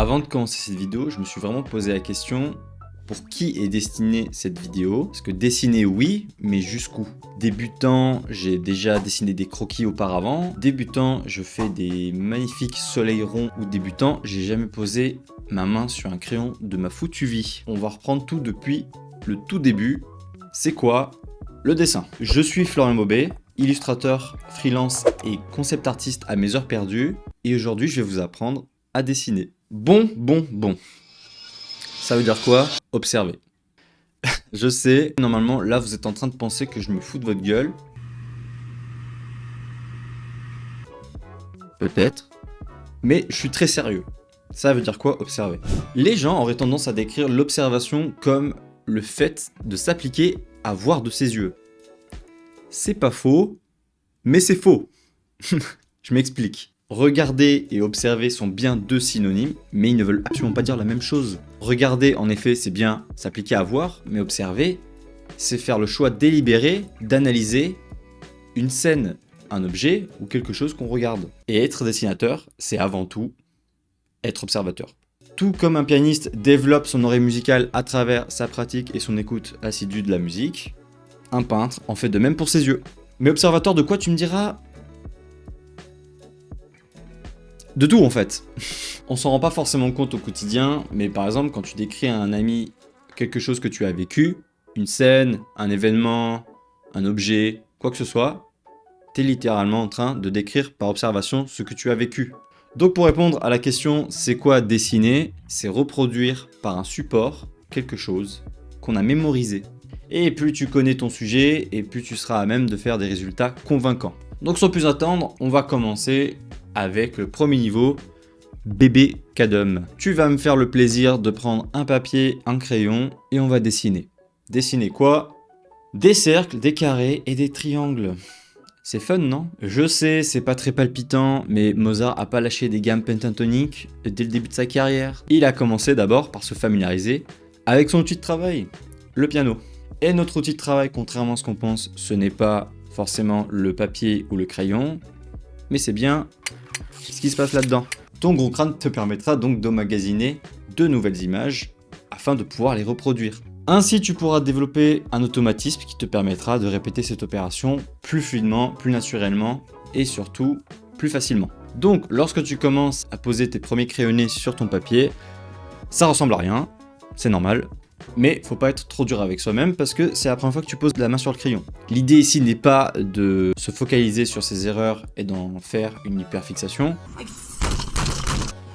Avant de commencer cette vidéo, je me suis vraiment posé la question pour qui est destinée cette vidéo? Parce que dessiner, oui, mais jusqu'où? Débutant, j'ai déjà dessiné des croquis auparavant. Débutant, je fais des magnifiques soleils ronds. Ou débutant, j'ai jamais posé ma main sur un crayon de ma foutue vie. On va reprendre tout depuis le tout début. C'est quoi le dessin? Je suis Florian Bobet, illustrateur, freelance et concept artiste à mes heures perdues. Et aujourd'hui, je vais vous apprendre à dessiner. Bon. Ça veut dire quoi? Observer. Je sais, normalement, là, vous êtes en train de penser que je me fous de votre gueule. Peut-être. Mais je suis très sérieux. Ça veut dire quoi, observer? Les gens auraient tendance à décrire l'observation comme le fait de s'appliquer à voir de ses yeux. C'est pas faux, mais c'est faux. Je m'explique. Regarder et observer sont bien deux synonymes, mais ils ne veulent absolument pas dire la même chose. Regarder, en effet, c'est bien s'appliquer à voir, mais observer, c'est faire le choix délibéré d'analyser une scène, un objet ou quelque chose qu'on regarde. Et être dessinateur, c'est avant tout être observateur. Tout comme un pianiste développe son oreille musicale à travers sa pratique et son écoute assidue de la musique, un peintre en fait de même pour ses yeux. Mais observateur de quoi, tu me diras? De tout en fait. On s'en rend pas forcément compte au quotidien, mais par exemple quand tu décris à un ami quelque chose que tu as vécu, une scène, un événement, un objet, quoi que ce soit, t'es littéralement en train de décrire par observation ce que tu as vécu. Donc pour répondre à la question c'est quoi dessiner, c'est reproduire par un support quelque chose qu'on a mémorisé. Et plus tu connais ton sujet, et plus tu seras à même de faire des résultats convaincants. Donc sans plus attendre, on va commencer avec le premier niveau, bébé Cadum. Tu vas me faire le plaisir de prendre un papier, un crayon et on va dessiner. Dessiner quoi? Des cercles, des carrés et des triangles. C'est fun, non? Je sais, c'est pas très palpitant, mais Mozart a pas lâché des gammes pentatoniques dès le début de sa carrière. Il a commencé d'abord par se familiariser avec son outil de travail, le piano. Et notre outil de travail, contrairement à ce qu'on pense, ce n'est pas forcément le papier ou le crayon, mais c'est bien ce qui se passe là-dedans. Ton gros crâne te permettra donc d'emmagasiner de nouvelles images afin de pouvoir les reproduire. Ainsi, tu pourras développer un automatisme qui te permettra de répéter cette opération plus fluidement, plus naturellement et surtout plus facilement. Donc, lorsque tu commences à poser tes premiers crayonnés sur ton papier, ça ressemble à rien, c'est normal. Mais faut pas être trop dur avec soi-même parce que c'est la première fois que tu poses la main sur le crayon. L'idée ici n'est pas de se focaliser sur ses erreurs et d'en faire une hyperfixation,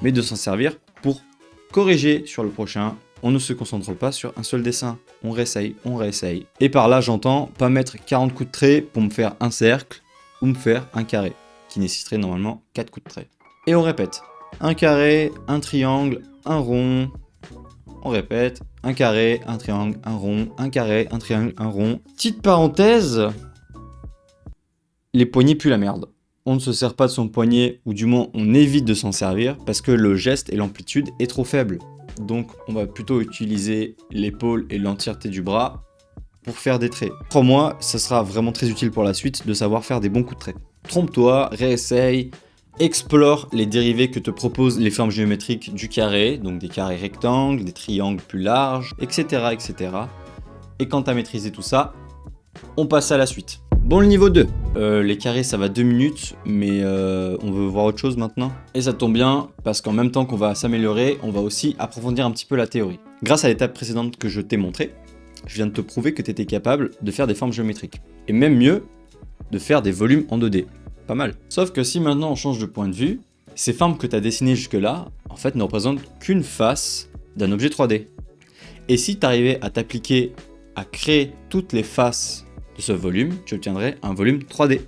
mais de s'en servir pour corriger sur le prochain. On ne se concentre pas sur un seul dessin, on réessaye. Et par là j'entends pas mettre 40 coups de trait pour me faire un cercle ou me faire un carré, qui nécessiterait normalement 4 coups de trait. Et on répète, un carré, un triangle, un rond. On répète, un carré, un triangle, un rond, un carré, un triangle, un rond. Petite parenthèse, les poignets puent la merde. On ne se sert pas de son poignet, ou du moins on évite de s'en servir, parce que le geste et l'amplitude est trop faible. Donc on va plutôt utiliser l'épaule et l'entièreté du bras pour faire des traits. Crois-moi, ça sera vraiment très utile pour la suite de savoir faire des bons coups de trait. Trompe-toi, réessaye. Explore les dérivés que te proposent les formes géométriques du carré, donc des carrés rectangles, des triangles plus larges, etc. Et quand tu as maîtrisé tout ça, on passe à la suite. Bon, le niveau 2. Les carrés, ça va 2 minutes, mais on veut voir autre chose maintenant. Et ça tombe bien, parce qu'en même temps qu'on va s'améliorer, on va aussi approfondir un petit peu la théorie. Grâce à l'étape précédente que je t'ai montrée, je viens de te prouver que tu étais capable de faire des formes géométriques. Et même mieux, de faire des volumes en 2D. Pas mal. Sauf que si maintenant on change de point de vue, ces formes que tu as dessinées jusque-là, en fait ne représentent qu'une face d'un objet 3D. Et si tu arrivais à t'appliquer à créer toutes les faces de ce volume, tu obtiendrais un volume 3D.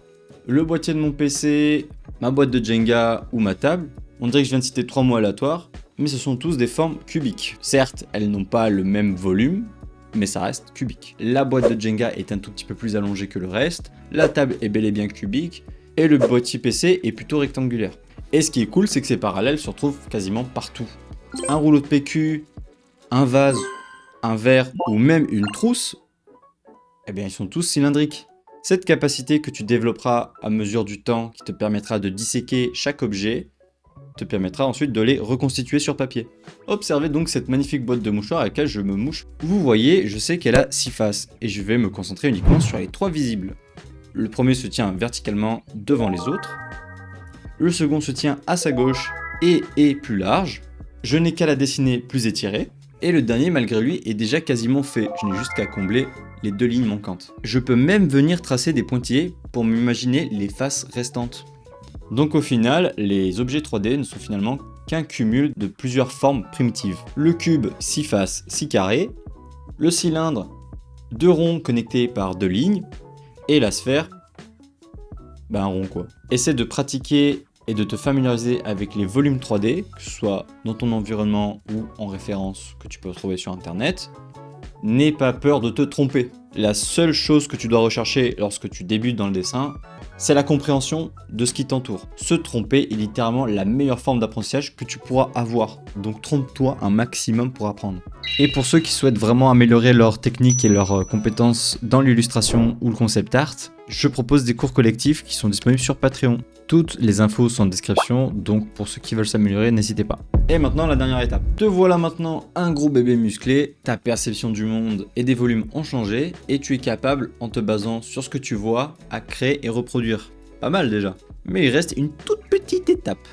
Le boîtier de mon PC, ma boîte de Jenga ou ma table, on dirait que je viens de citer 3 mots aléatoires, mais ce sont tous des formes cubiques. Certes, elles n'ont pas le même volume, mais ça reste cubique. La boîte de Jenga est un tout petit peu plus allongée que le reste, la table est bel et bien cubique, et le boîtier PC est plutôt rectangulaire. Et ce qui est cool, c'est que ces parallèles se retrouvent quasiment partout. Un rouleau de PQ, un vase, un verre ou même une trousse, eh bien ils sont tous cylindriques. Cette capacité que tu développeras à mesure du temps qui te permettra de disséquer chaque objet te permettra ensuite de les reconstituer sur papier. Observez donc cette magnifique boîte de mouchoirs à laquelle je me mouche. Vous voyez, je sais qu'elle a 6 faces et je vais me concentrer uniquement sur les 3 visibles. Le premier se tient verticalement devant les autres. Le second se tient à sa gauche et est plus large. Je n'ai qu'à la dessiner plus étirée. Et le dernier, malgré lui, est déjà quasiment fait. Je n'ai juste qu'à combler les 2 lignes manquantes. Je peux même venir tracer des pointillés pour m'imaginer les faces restantes. Donc au final, les objets 3D ne sont finalement qu'un cumul de plusieurs formes primitives. Le cube, 6 faces, 6 carrés. Le cylindre, 2 ronds connectés par 2 lignes. Et la sphère, un rond quoi. Essaie de pratiquer et de te familiariser avec les volumes 3D, que ce soit dans ton environnement ou en référence que tu peux trouver sur internet. N'aie pas peur de te tromper. La seule chose que tu dois rechercher lorsque tu débutes dans le dessin, c'est la compréhension de ce qui t'entoure. Se tromper est littéralement la meilleure forme d'apprentissage que tu pourras avoir. Donc trompe-toi un maximum pour apprendre. Et pour ceux qui souhaitent vraiment améliorer leur technique et leurs compétences dans l'illustration ou le concept art, je propose des cours collectifs qui sont disponibles sur Patreon. Toutes les infos sont en description, donc pour ceux qui veulent s'améliorer, n'hésitez pas. Et maintenant, la dernière étape. Te voilà maintenant un gros bébé musclé, ta perception du monde et des volumes ont changé, et tu es capable, en te basant sur ce que tu vois, à créer et reproduire. Pas mal déjà. Mais il reste une toute petite étape.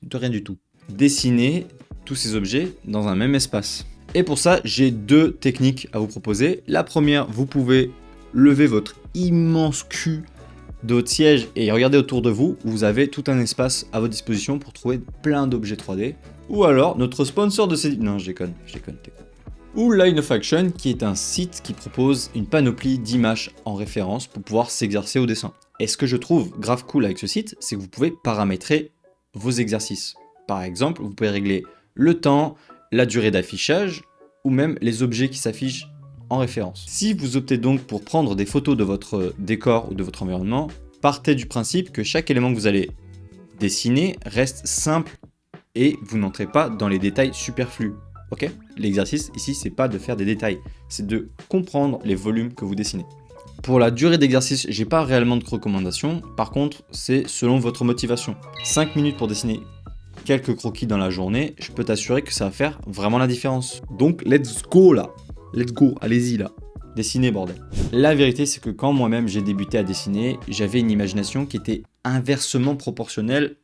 De rien du tout. Dessiner tous ces objets dans un même espace. Et pour ça, j'ai 2 techniques à vous proposer. La première, vous pouvez lever votre immense cul de votre siège et regardez autour de vous, vous avez tout un espace à votre disposition pour trouver plein d'objets 3D. Ou alors, notre sponsor de ces... Non, je déconne. Ou Line of Action, qui est un site qui propose une panoplie d'images en référence pour pouvoir s'exercer au dessin. Et ce que je trouve grave cool avec ce site, c'est que vous pouvez paramétrer vos exercices. Par exemple, vous pouvez régler le temps, la durée d'affichage, ou même les objets qui s'affichent en référence. Si vous optez donc pour prendre des photos de votre décor ou de votre environnement, partez du principe que chaque élément que vous allez dessiner reste simple et vous n'entrez pas dans les détails superflus. Ok ? L'exercice ici, c'est pas de faire des détails, c'est de comprendre les volumes que vous dessinez. Pour la durée d'exercice, j'ai pas réellement de recommandations, par contre, c'est selon votre motivation. 5 minutes pour dessiner quelques croquis dans la journée, je peux t'assurer que ça va faire vraiment la différence. Donc, let's go là! Let's go, allez-y là. Dessinez, bordel. La vérité, c'est que quand moi-même j'ai débuté à dessiner, j'avais une imagination qui était inversement proportionnelle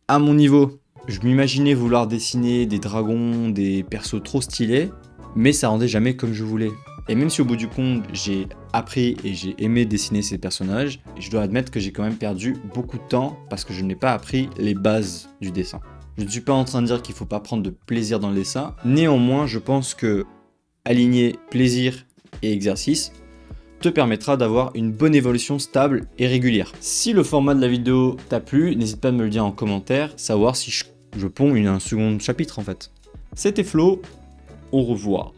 à mon niveau. Je m'imaginais vouloir dessiner des dragons, des persos trop stylés, mais ça rendait jamais comme je voulais. Et même si au bout du compte, j'ai appris et j'ai aimé dessiner ces personnages, je dois admettre que j'ai quand même perdu beaucoup de temps parce que je n'ai pas appris les bases du dessin. Je ne suis pas en train de dire qu'il ne faut pas prendre de plaisir dans le dessin, néanmoins, je pense que aligner plaisir et exercice te permettra d'avoir une bonne évolution stable et régulière. Si le format de la vidéo t'a plu, n'hésite pas à me le dire en commentaire, savoir si je ponds un second chapitre en fait. C'était Flo, au revoir.